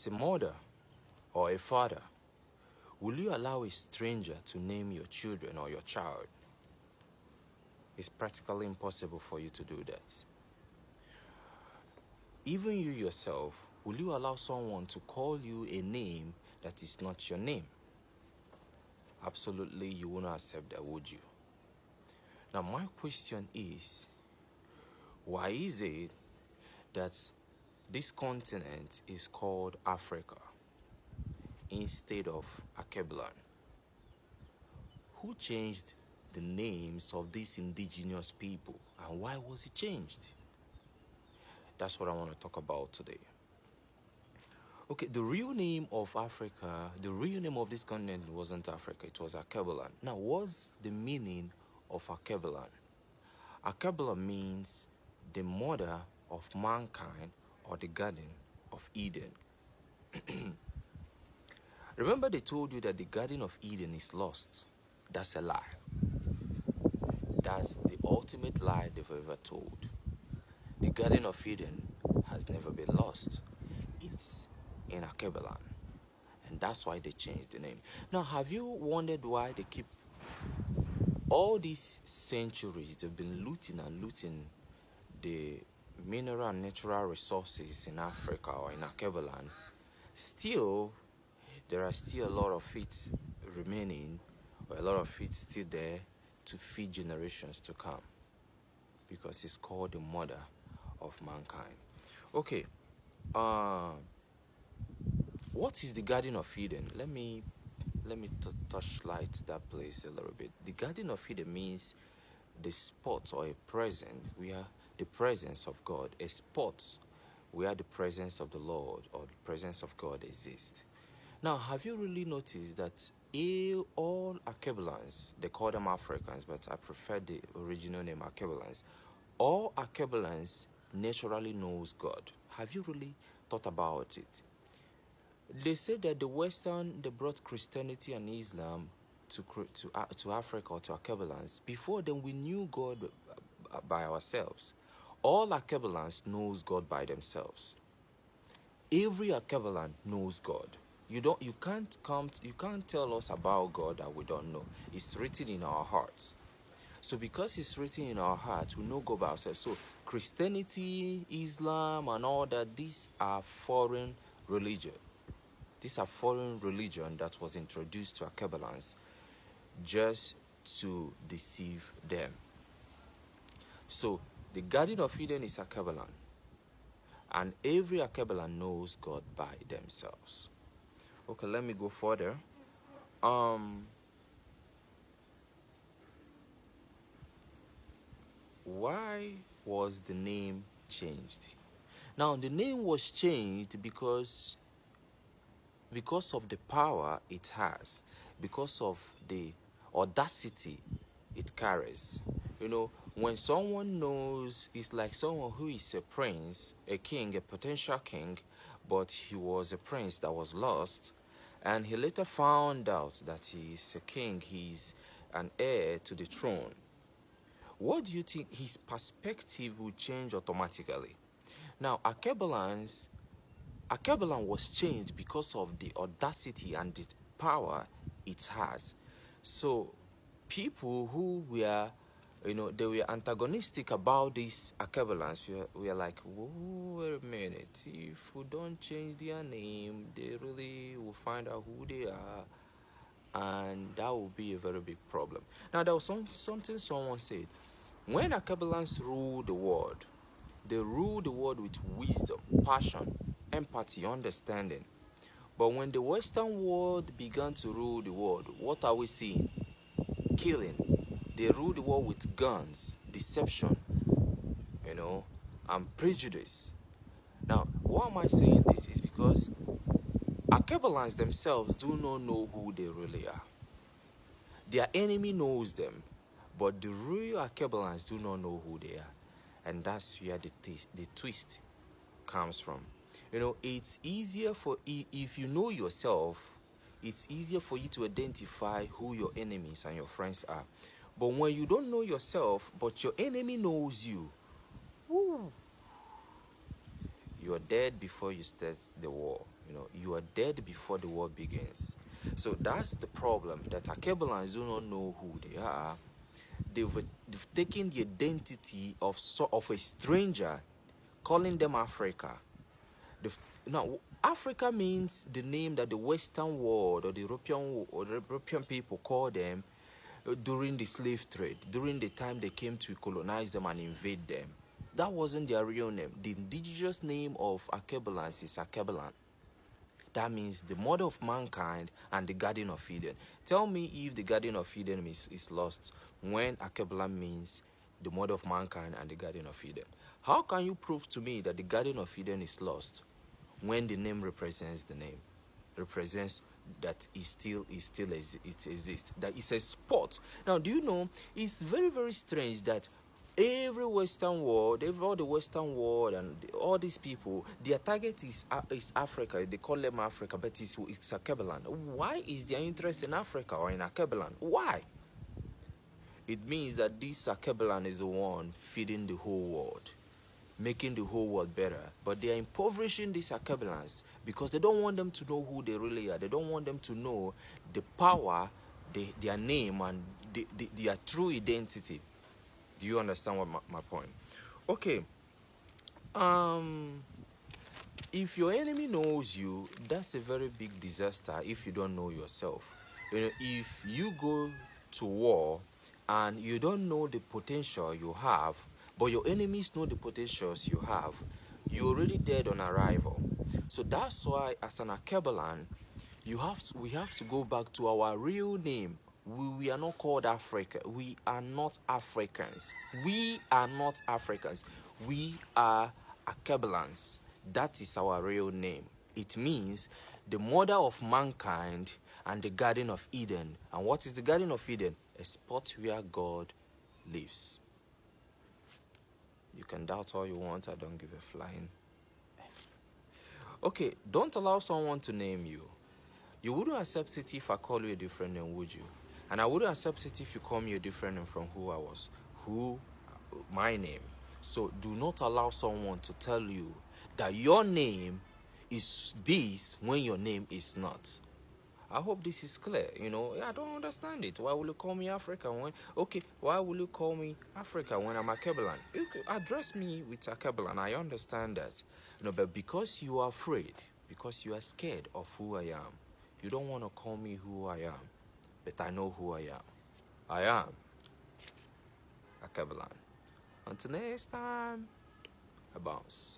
As a mother or a father, will you allow a stranger to name your children or your child? It's practically impossible for you to do that. Even you yourself, will you allow someone to call you a name that is not your name? Absolutely, you won't accept that, would you? Now, my question is, why is it that this continent is called Africa instead of Alkebulan? Who changed the names of these indigenous people, and why was it changed? That's what I want to talk about today. Okay, the real name of Africa, the real name of this continent wasn't Africa, it was Alkebulan. Now, what's the meaning of Alkebulan? Alkebulan means the mother of mankind or the Garden of Eden. Remember they told you that the Garden of Eden is lost. That's a lie. That's the ultimate lie they've ever told. The Garden of Eden has never been lost. It's in Alkebulan. And that's why they changed the name. Now, have you wondered why they keep all these centuries they've been looting the mineral and natural resources in Africa or in Alkebulan? Still, there are still a lot of it remaining, or a lot of it still there to feed generations to come, because it's called the mother of mankind. Okay, what is the Garden of Eden? Let me touch light that place a little bit. The Garden of Eden means the spot or a present where the presence of God, a spot where the presence of the Lord or the presence of God exists. Now, have you really noticed that all Alkebulans, they call them Africans, but I prefer the original name Alkebulans, all Alkebulans naturally knows God? Have you really thought about it? They say that they brought Christianity and Islam to Africa or to Alkebulans. Before then, we knew God by ourselves. All Alkebulans knows God by themselves. Every Alkebulan knows God. You can't tell us about God that we don't know. It's written in our hearts. So because it's written in our hearts, we know God by ourselves. So Christianity, Islam, and all that, these are foreign religion. These are foreign religion that was introduced to Alkebulans just to deceive them. So the Garden of Eden is Alkebulan, and every Alkebulan knows God by themselves. Okay, let me go further. Why was the name changed? Now, the name was changed because of the power it has, because of the audacity it carries. You know, when someone knows, it's like someone who is a prince, a king, a potential king, but he was a prince that was lost, and he later found out that he is a king, he's an heir to the throne. What do you think? His perspective will change automatically. Now, Alkebulan was changed because of the audacity and the power it has. So people who were, they were antagonistic about these Alkebulans. We are like, whoa, wait a minute. If we don't change their name, they really will find out who they are, and that will be a very big problem. Now, there was something someone said. When Alkebulans rule the world, they rule the world with wisdom, passion, empathy, understanding. But when the Western world began to rule the world, what are we seeing? Killing. They rule the world with guns, deception, and prejudice. Now, why am I saying this? Is because Alkebulans themselves do not know who they really are. Their enemy knows them, but the real Alkebulans do not know who they are. And that's where the twist comes from. It's easier if you know yourself, it's easier for you to identify who your enemies and your friends are. But when you don't know yourself, but your enemy knows you, woo, you're dead before you start the war. You are dead before the war begins. So that's the problem, that Alkebulans do not know who they are. They've taken the identity of a stranger, calling them Africa. Now, Africa means the name that the Western world or the European people call them during the slave trade, during the time they came to colonize them and invade them. That wasn't their real name. The indigenous name of Alkebulans is Alkebulan. That means the mother of mankind and the Garden of Eden. Tell me if the Garden of Eden is lost when Alkebulan means the mother of mankind and the Garden of Eden. How can you prove to me that the Garden of Eden is lost when the name represents the name? Represents that it exists, that it's a spot. Now, do you know, it's very, very strange that every Western world, all the Western world and all these people, their target is Africa. They call them Africa, but it's Alkebulan. Why is their interest in Africa or in Alkebulan? Why? It means that this Alkebulan is the one feeding the whole world, making the whole world better. But they are impoverishing these Alkebulans because they don't want them to know who they really are. They don't want them to know the power, their name, and their true identity. Do you understand what my point? Okay. If your enemy knows you, that's a very big disaster if you don't know yourself. If you go to war and you don't know the potential you have, but your enemies know the potentials you have, you're already dead on arrival. So that's why, as an Alkebulan, we have to go back to our real name. We are not called Africa. We are not Africans. We are not Africans. We are Alkebulans. That is our real name. It means the mother of mankind and the Garden of Eden. And what is the Garden of Eden? A spot where God lives. You can doubt all you want. I don't give a flying F. Okay, don't allow someone to name you. You wouldn't accept it if I call you a different name, would you? And I wouldn't accept it if you call me a different name from who I was. My name. So do not allow someone to tell you that your name is this when your name is not. I hope this is clear. I don't understand it. Why will you call me Africa why will you call me Africa when I'm Alkebulan? You could address me with Alkebulan. I understand that. But because you are afraid, because you are scared of who I am, you don't want to call me who I am. But I know who I am. I am Alkebulan. Until next time, I bounce.